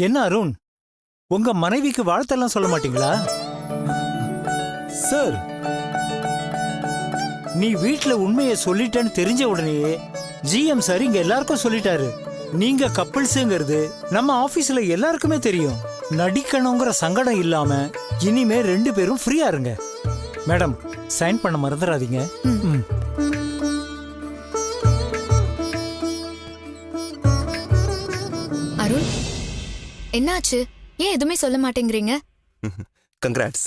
என்ன அருண், உங்க மனைவிக்கு வாழ்த்தெல்லாம் சொல்ல மாட்டீங்களா? சார், நீ வீட்ல உண்மையை சொல்லிட்டேன்னு தெரிஞ்ச உடனேயே ஜிஎம் சார் இங்க எல்லாருக்கும் சொல்லிட்டாரு. நீங்க கப்பிள்ஸுங்கிறது நம்ம ஆபீஸ்ல எல்லாருக்குமே தெரியும். நடிக்கணுங்கிற சங்கடம் இல்லாம இனிமே 2 பேரும் ஃப்ரீயா இருங்க. மேடம், சைன் பண்ண மறந்துடாதீங்க. அருண், என்னாச்சு? ஏன் எதுவுமே சொல்ல மாட்டேங்கிறீங்க? கங்க்ராட்ஸ்.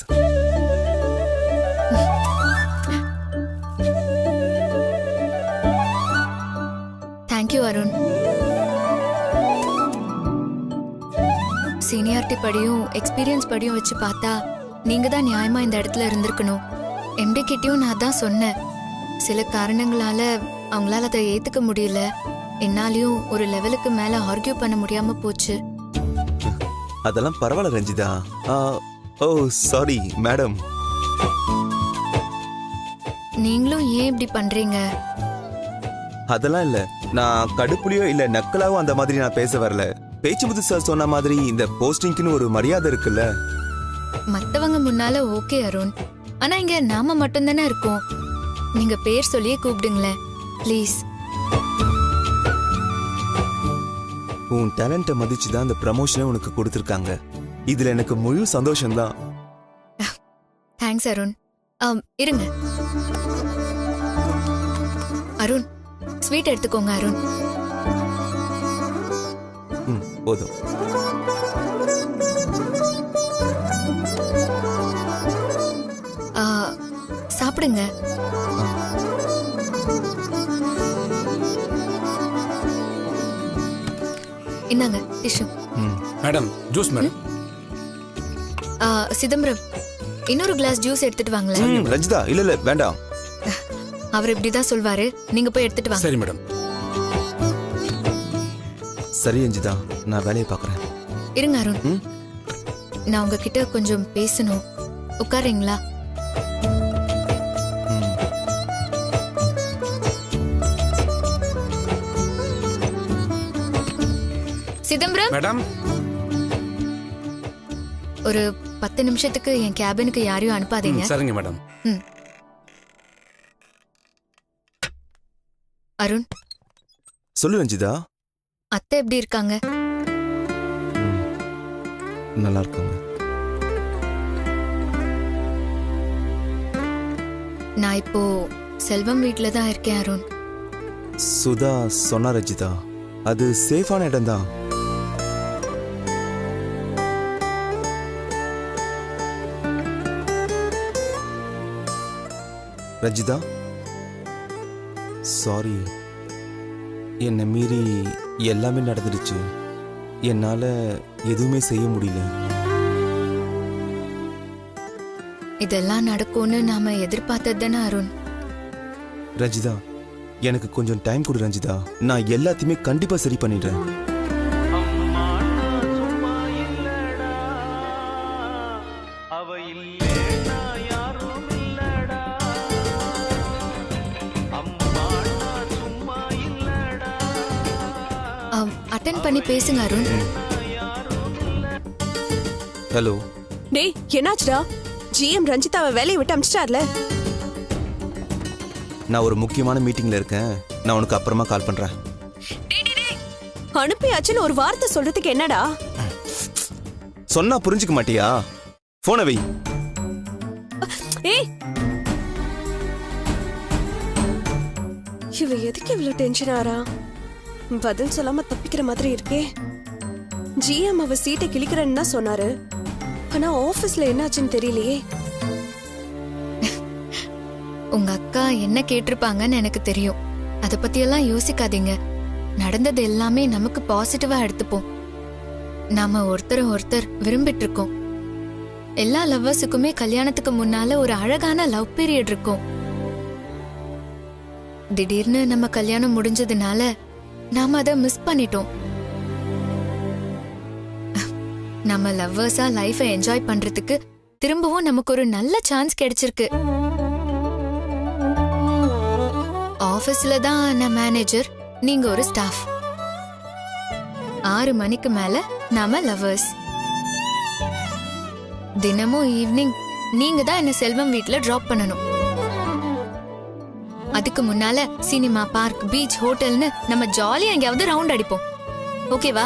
தேங்க்யூ அருண். சீனியாரிட்டி படியும் எக்ஸ்பீரியன்ஸ் படியும் வச்சு பார்த்தா நீங்க தான் நியாயமா இந்த இடத்துல இருந்திருக்கணும். எம்டி கிட்டயும் நான் தான் சொன்னேன். சில காரணங்களால அவங்களால அதை ஏத்துக்க முடியல. என்னாலையும் ஒரு லெவலுக்கு மேல ஆர்கியூ பண்ண முடியாம போச்சு. அதெல்லாம் பரவாயில்ல ரஞ்சிதா. ஓ சாரி மேடம். நீங்களும் ஏன் இப்படி பண்றீங்க? அதெல்லாம் இல்ல, நான் கடுப்புலையோ இல்ல நக்கலாவோ அந்த மாதிரி நான் பேச வரல. பேச்சுமுத்து சார் சொன்ன மாதிரி இந்த போஸ்டிங்க்குன்னு ஒரு மரியாதை இருக்குல்ல. மத்தவங்க முன்னால ஓகே அருண், ஆனா இங்க நாம மட்டும் தானே இருக்கோம். நீங்க பேர் சொல்லியே கூப்பிடுங்களேன் ப்ளீஸ். உன் டேலண்ட்டை மதிச்சு தான் இந்த ப்ரமோஷனை உனக்கு கொடுத்துருக்காங்க. இதுல எனக்கு முழு சந்தோஷம்தான். தேங்க்ஸ் அருண். இருங்க அருண், ஸ்வீட் எடுத்துக்கோங்க அருண். போதும். சாப்பிடுங்க. இந்தாங்க tissue. Madam, juice madam. Chidambaram, இன்னொரு கிளாஸ் ஜூஸ் எடுத்துட்டு வாங்களேன். ரஞ்சிதா, இல்ல வேண்டாம். அவர் இப்படிதான் சொல்வாரு, நீங்க போய் எடுத்துட்டு வாங்க. சரி மேடம். சரி ரஞ்சிதா, நான் வேலையை பார்க்கறேன். இருங்க அருண், நான் உங்ககிட்ட கொஞ்சம் பேசணும். உட்காருங்களா? சிதம்பரம் மேடம், ஒரு 10 நிமிஷத்துக்கு என் கேபினுக்கு யாரையும் அனுப்பாதீங்க. சரிங்க மேடம். அருண், சொல்லு ரஞ்சிதா. அத்தை எப்படி இருக்காங்க? நல்லா இருக்காங்க. நான் இப்போ செல்வம் வீட்ல தான் இருக்கேன் அருண். சுதா சொன்னா ரஞ்சிதா, அது சேஃபான இடம் தான். ரஞ்சிதா, சாரி, என்னை மீறி எல்லாமே நடந்துடுச்சு. என்னால எதுவுமே செய்ய முடியல. இதெல்லாம் நடக்கும்னு நாம எதிர்பார்த்தது தானே அருண். ரஞ்சிதா, எனக்கு கொஞ்சம் டைம் கொடு ரஞ்சிதா. நான் எல்லாத்தையுமே கண்டிப்பா சரி பண்ணிடுறேன். அட்டெண்ட் பண்ணி பேசுங்க அருண். ஹலோ. டேய், என்னாச்சுடா? ஜிஎம் ரஞ்சிதாவை வேலையை விட்டு அமிச்சிட்டார்ல. நான் ஒரு முக்கியமான மீட்டிங்ல இருக்கேன். நான் உனக்கு அப்புறமா கால் பண்றேன். அனுப்பியாச்சுன்னு ஒரு வார்த்தை சொல்றதுக்கு என்னடா? சொன்னா புரிஞ்சுக்க மாட்டியா? போனை வை. ஏய், இவ எதுக்கு இவ்வளவு டென்ஷன் ஆறா? பதில் சொல்லாம தப்பிக்கிற மாதிரி இருக்கே. ஜிஎம் அவ சீட்டை கிழிக்கிறேன்னு தான் சொன்னாரு. ஆனா ஆபீஸ்ல என்னாச்சுன்னு தெரியலையே. உங்க அக்கா என்ன கேட்டிருப்பாங்கன்னு எனக்கு தெரியும். அத பத்தி எல்லாம் யோசிக்காதீங்க. நடந்தது எல்லாமே நமக்கு பாசிட்டிவா எடுத்துப்போம். நாம ஒருத்தர் விரும்பிட்டு இருக்கோம். எல்லா லவ்வர்ஸுக்குமே கல்யாணத்துக்கு முன்னால ஒரு அழகான லவ் பீரியட் இருக்கும். திடீர்னு நம்ம கல்யாணம் முடிஞ்சதுனால நாம அதை மிஸ் பண்ணிட்டோம். நம்ம லவ்வர்ஸா லைஃபை என்ஜாய் பண்றதுக்கு திரும்பவும் நமக்கு ஒரு நல்ல சான்ஸ் கிடைச்சிருக்கு. ஆபீஸ்ல தான் நான் மேனேஜர், நீங்க ஒரு ஸ்டாஃப். 6 மணிக்கு மேல நாம லவர்ஸ். தினமும் ஈவினிங் நீங்க தான் என்ன செல்வம் வீட்ல டிராப் பண்ணணும். அதுக்கு முன்னால சினிமா, பார்க், பீச், ஹோட்டல்னு நம்ம ஜாலியா எங்கேயாவது ரவுண்ட் அடிப்போம். ஓகேவா?